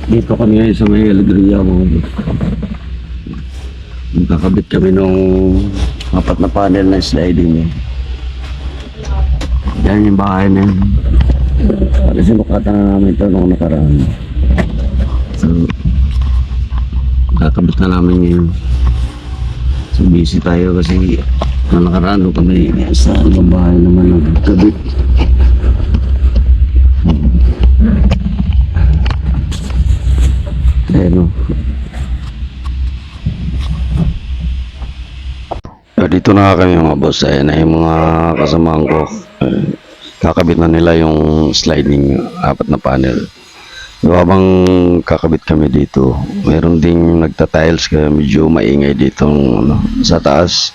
Dito kami ngayon sa may Alegria mo. Magkakabit kami nung apat na panel na sliding. Yan yung bahay na yun. Kasi sinukatan na namin ito nung nakaraan. So, kakabit na namin ngayon. So, busy tayo kasi nung nakaraan doon kami sa ibang bahay naman nagkabit. Ayan o. Dito na kami mga boss. Ayan na yung mga kasamahan ko. Kakabit na nila yung sliding apat na panel. So, habang kakabit kami dito, meron ding nagta-tiles kaya medyo maingay dito sa taas.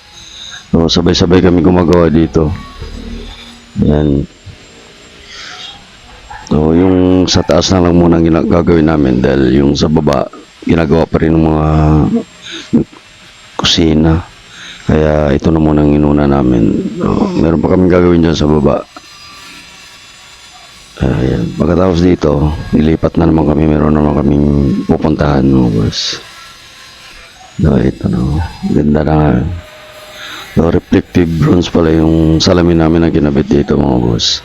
So, sabay-sabay kami gumagawa dito. Ayan. So, yung sa taas na lang muna gagawin namin dahil yung sa baba, ginagawa pa rin ng mga kusina. Kaya ito na muna ang inuna namin. So, meron pa kami gagawin dyan sa baba. Ayan. Pagkatapos dito, nilipat na naman kami. Meron naman kaming pupuntahan mo, boss. So, ito na. Ganda na nga. So, reflective bronze pala yung salamin namin na kinabit dito, mga boss.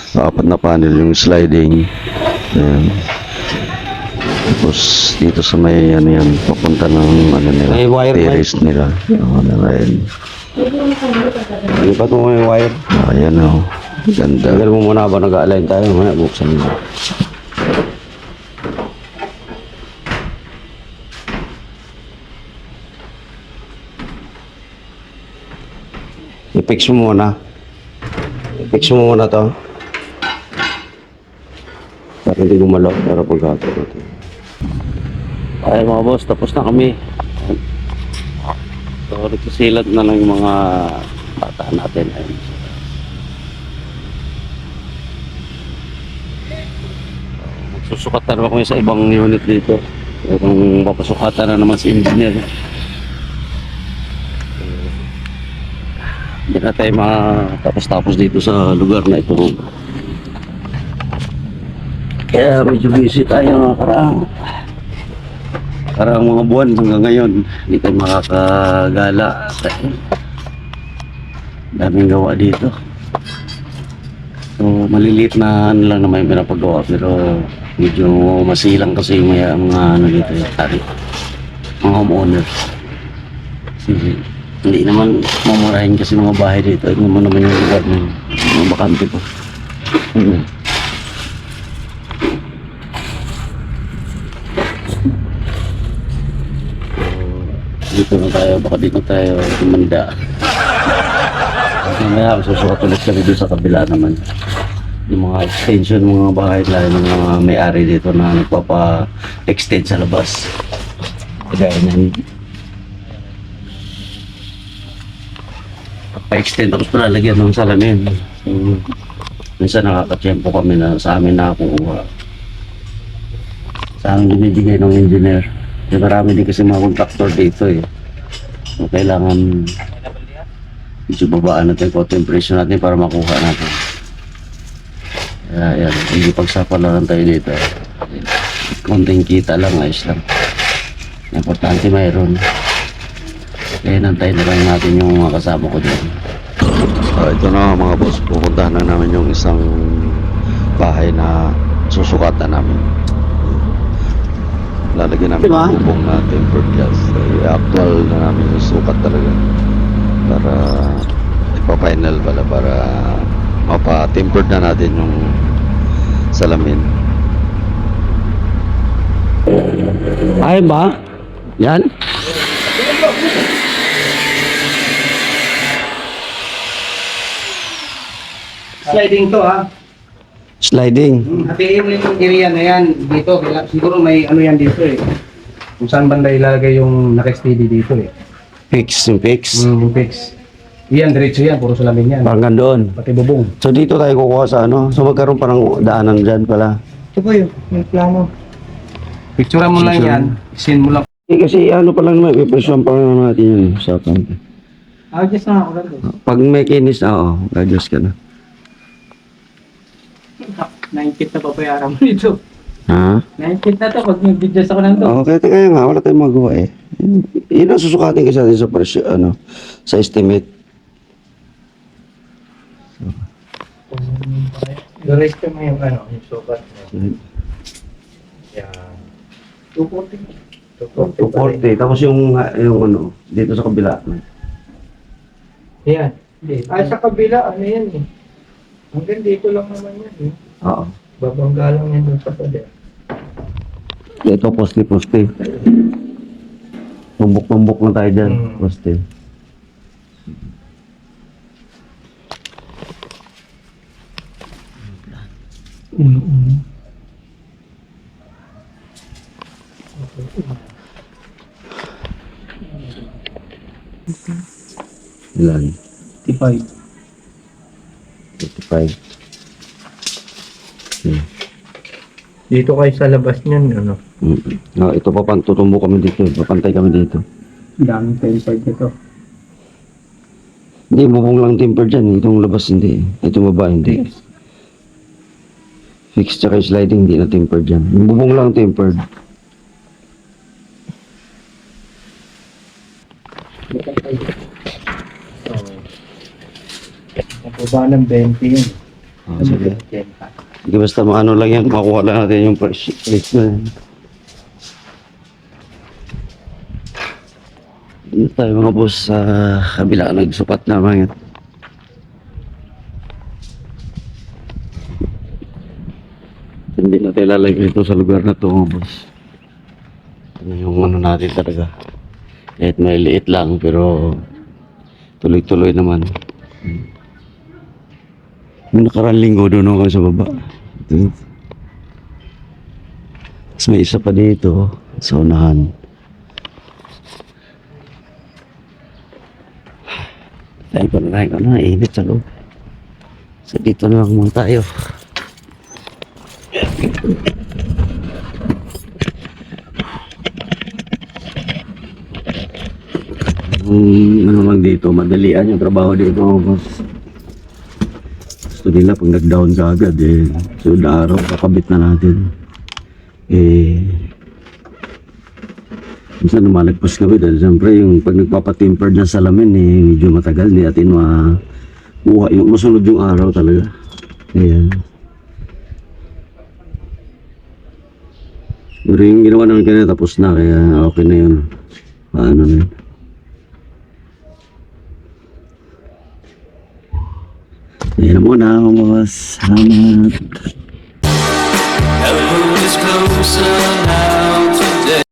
So, apat na panel yung sliding. Ayan. Tapos dito sa may ano yan, papunta ng ano nila, may wire terrace nila. Ayan. Lipat mo may wire. Ayan o. Ganda. Tagal mo muna ba nag-align tayo? Muna buksan mo. I-fix mo muna. I-fix mo muna to. Para hindi gumalaw. Para pagkakato natin. Ay mga boss, tapos na kami. So, nagsisilad na lang yung mga bata natin. Ayun. Magsusukat na naman kami sa ibang unit dito. Kung papasukatan na naman si engineer. Hindi na tayo makatapos-tapos dito sa lugar na ito. Kaya medyo busy tayo karang mga buwan hanggang ngayon. Hindi tayo makakagala. Daming gawa dito. So maliliit na ano lang naman yung pinapagawa pero medyo masilang kasi yung mga ano dito yung tari. Mga homeowners. Hindi naman mamurahin kasi mga bahay dito. Ito naman yung lugar ng mga bakante po. Dito na tayo, baka dito tayo tumanda. Mamaya susukat ulit kami doon sa kabila naman. Yung mga extension, mga bahay lahat ng mga may-ari dito na nagpapa-extend sa labas. Kaya yan. Pa-extend tapos palalagyan ng salamin. So, minsan nakakatsyempo kami na sa amin nakakuha. Sa amin binibigay ng engineer. Kasi marami din kasi mga contractor dito eh. So, kailangan medyo babaan natin kung yung presyo natin para makuha natin. Kaya yan, hindi pagsapal lang tayo dito. Konting kita lang, ayos lang. Importante mayroon. Kaya nantay na lang natin yung mga kasama ko dyan. Ito na mga boss, pupuntahan na namin yung isang bahay na susukatan namin. Lalagyan namin diba? Ng bubong na tempered glass. Actual na namin yung sukat talaga. Para ipa-final pala para mapa-tempered na natin yung salamin. Ay ba? Yan? Sliding to ha. Sliding. Hatiin mo yung area na yan dito. Siguro may ano yan dito eh. Kung saan banda ilalagay yung naka-steady dito eh. Fix, yung fix. Fix. Yan, diretso yan. Puro salamin yan. Parang doon. Pati bubong. So dito tayo kukuha sa ano. So magkaroon pa ng daanan dyan pala. Ito po yung plano. Picturean mo lang yan. Send mo lang. Eh, kasi ano pa lang naman, ipresyon pa lang natin yun sa account. Adjust na ako lang. Pag may kinis na, oo, adjust ka na. 9 feet na papayaran mo dito. Ha? Naintit na to pag nag-videos ako ng to. Okay, kaya nga, wala tayong magawa eh. Yun ang susukatin kasi natin sa presyo, sa estimate. Direct mo yung yung sukat mo. Yan. 240. 240. Tapos yung dito sa kabila. Yan. Ay, sa kabila, ano yan eh. Hanggang dito lang naman yan eh. Oo. Babangga lang yan dun sa pader. Ito, poste. Tumbok-tumbok na tayo dyan, poste. Ilan? 55. 55. Dito kayo sa labas niyan, ano? Ito tutumbo kami dito. Papantay kami dito. Daming 10.5 nito. Hindi, bubong lang temper dyan. Itong labas hindi. Itong baba hindi. Fixed tsaka sliding, hindi na temper dyan. Yung bubong lang tempered. Mababa ng 20 yun. Sige. 10. Hindi basta maano lang yan. Makuha lang natin yung price na yan. Dito tayo mga boss sa kabila. Nagsukat naman yan. Hindi natin lalagay ito sa lugar na to mga boss. Ano yung ano natin talaga. Kahit may liit lang pero tuloy-tuloy naman. May nakarang linggo doon ako sa baba. Ito. Tapos may isa pa dito sa unahan. Tayo ko na. Init sa loob. So dito na lang muna tayo. Ano lang dito, madalian yung trabaho dito, boss. Gusto nila pag nag-down ka agad sunod na araw kakabit na natin. Minsan lumalagpas kami dahil siyempre yung pag nagpapatimpered na salamin medyo matagal, hindi natin makuha yung masunod yung araw talaga. Ayan. Pero yung ginawa namin kanina tapos na, kaya okay na yun. Paano na yun. Ayan na muna, mga boss. Salamat. Now the road is closer.